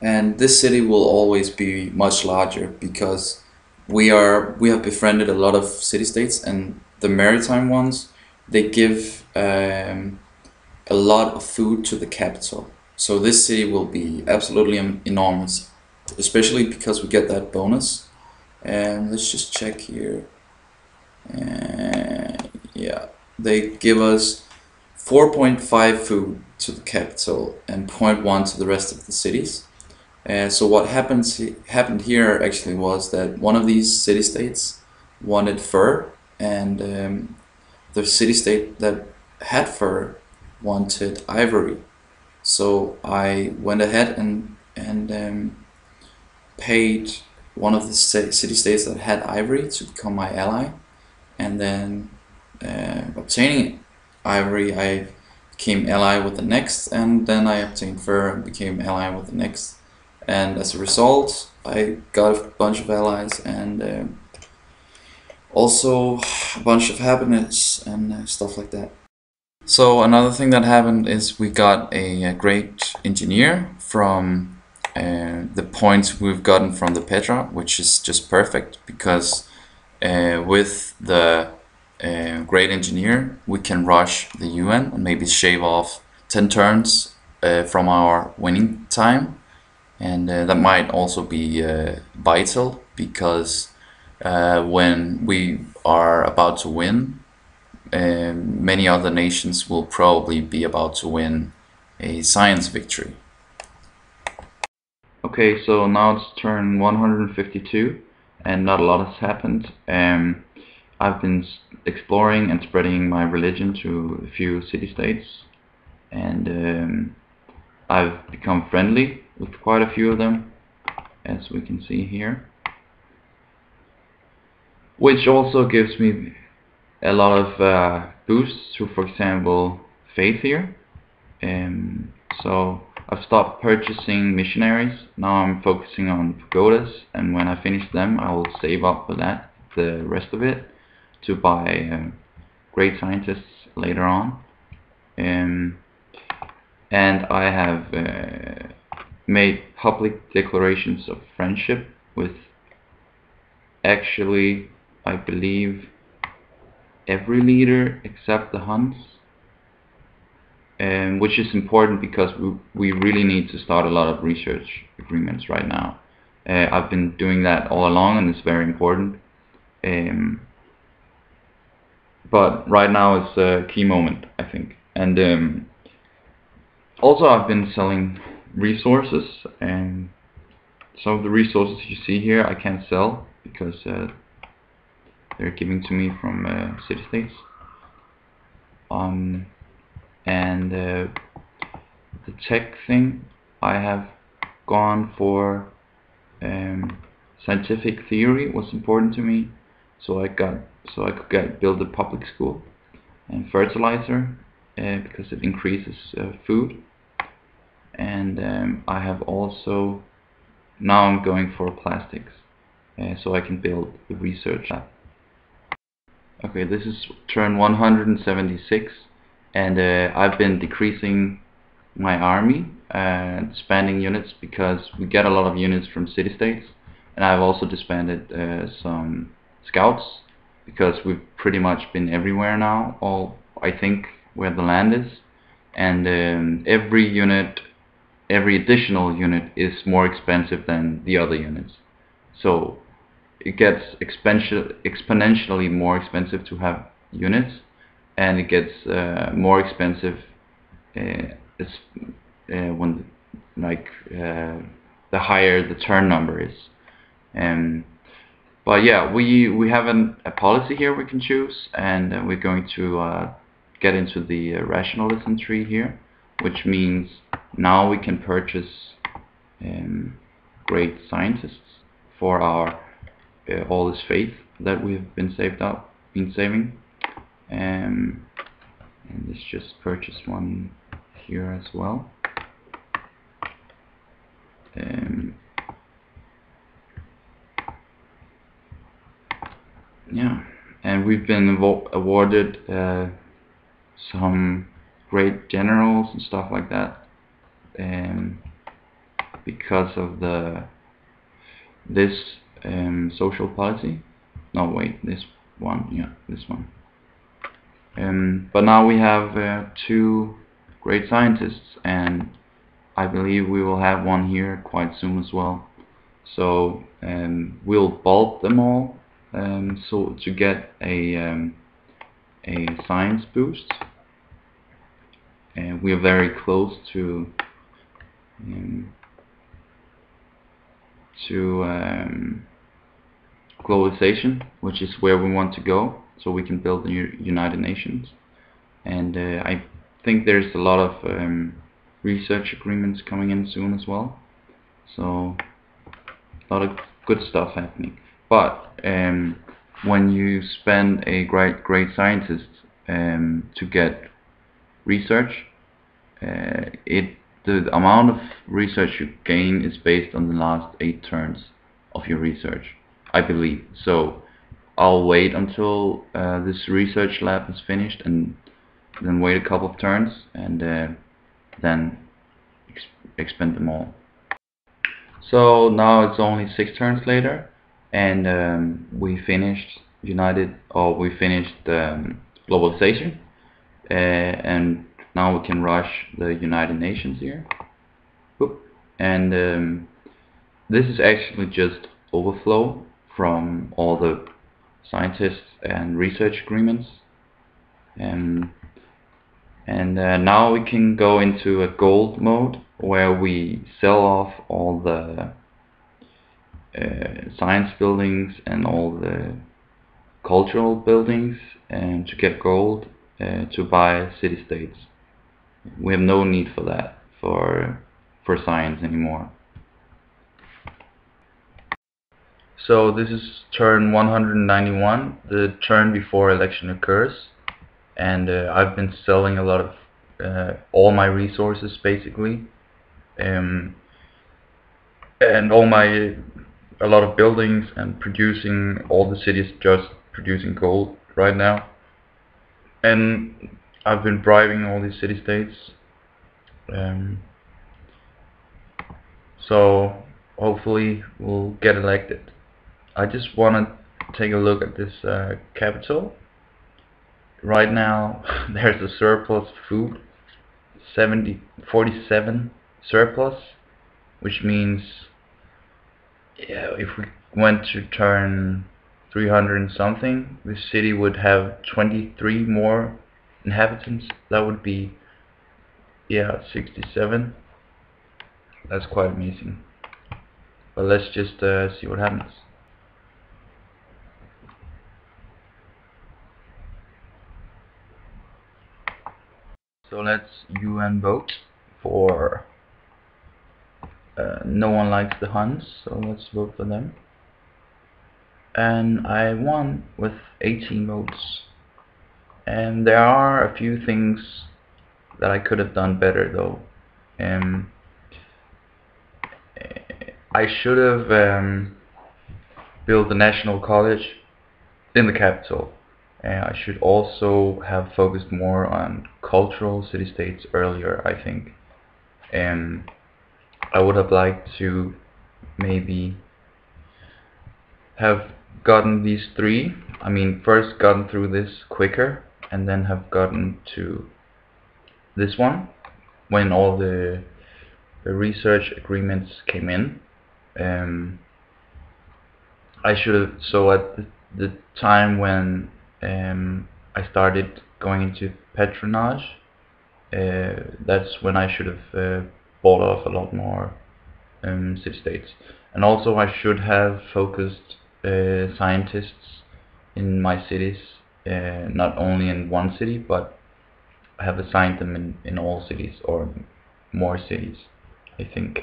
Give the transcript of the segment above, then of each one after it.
and this city will always be much larger because we have befriended a lot of city-states, and the maritime ones, they give a lot of food to the capital. So this city will be absolutely enormous, especially because we get that bonus. And let's just check here. Yeah, they give us 4.5 food to the capital and zero point 0.1 to the rest of the cities. So what happened here actually was that one of these city states wanted fur, and the city state that had fur wanted ivory. So I went ahead and paid one of the city states that had ivory to become my ally, and then obtaining ivory, I became ally with the next, and then I obtained fur and became ally with the next. And as a result, I got a bunch of allies and also a bunch of happiness and stuff like that. So another thing that happened is we got a great engineer from the points we've gotten from the Petra, which is just perfect because with the great engineer we can rush the UN and maybe shave off 10 turns from our winning time, and that might also be vital because when we are about to win, many other nations will probably be about to win a science victory. Okay, so now it's turn 152 and not a lot has happened. I've been exploring and spreading my religion to a few city-states, and I've become friendly with quite a few of them, as we can see here, which also gives me a lot of boosts to, for example, faith here. So I've stopped purchasing missionaries. Now I'm focusing on pagodas, and when I finish them I will save up for that, the rest of it, to buy great scientists later on. And I have made public declarations of friendship with, actually, I believe, every leader except the Huns, which is important because we really need to start a lot of research agreements right now. I've been doing that all along and it's very important. But right now is a key moment, I think. And also I've been selling resources, and some of the resources you see here I can't sell because they're given to me from city-states. And the tech thing, I have gone for scientific theory was important to me, so I could build a public school, and fertilizer because it increases food, and I have also, now I'm going for plastics, so I can build the research lab. Okay, this is turn 176, and I've been decreasing my army and disbanding units because we get a lot of units from city-states, and I've also disbanded some scouts because we've pretty much been everywhere now, all I think where the land is, and every additional unit is more expensive than the other units, so it gets exponentially more expensive to have units, and it gets more expensive when the higher the turn number is. But yeah, we have a policy here we can choose, and we're going to get into the rationalism tree here, which means now we can purchase great scientists for our all this faith that we've been saving. And let's just purchase one here as well. Yeah, and we've been awarded some great generals and stuff like that. because of this social policy. No, wait, this one, yeah, this one. But now we have two great scientists, and I believe we will have one here quite soon as well. So we'll bulk them all, so to get a science boost. And we are very close um, to globalization, which is where we want to go, so we can build the United Nations. And I think there's a lot of research agreements coming in soon as well. So a lot of good stuff happening. But when you spend a great scientist to get research, the amount of research you gain is based on the last 8 turns of your research, I believe. So I'll wait until this research lab is finished, and then wait a couple of turns, and then expend them all. So now it's only 6 turns later, and we finished we finished globalization, and now we can rush the United Nations here. Oop. And this is actually just overflow from all the scientists and research agreements. And now we can go into a gold mode where we sell off all the science buildings and all the cultural buildings, and to get gold to buy city-states. We have no need for that for science anymore. So this is turn 191, the turn before election occurs, and I've been selling a lot of all my resources basically, and a lot of buildings, and producing all the cities just producing gold right now. And I've been bribing all these city-states, so hopefully we'll get elected. I just want to take a look at this capital. Right now there's a surplus of food, 47 surplus, which means, yeah, if we went to turn 300 and something, this city would have 23 more inhabitants. That would be, yeah, 67. That's quite amazing. But let's just see what happens. So let's UN vote for no one likes the Huns, so let's vote for them. And I won with 18 votes. And there are a few things that I could have done better though. I should have built a national college in the capital. I should also have focused more on cultural city-states earlier, I think. I would have liked to maybe have gotten these 3. I mean, first gotten through this quicker, and then have gotten to this one when all the research agreements came in. I should have, so at the time when I started going into patronage, that's when I should have bought off a lot more city-states. And also I should have focused scientists in my cities, not only in one city, but I have assigned them in all cities, or more cities, I think.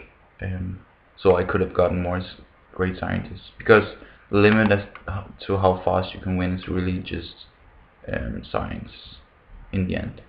So I could have gotten more great scientists, because the limit as to how fast you can win is really just science in the end.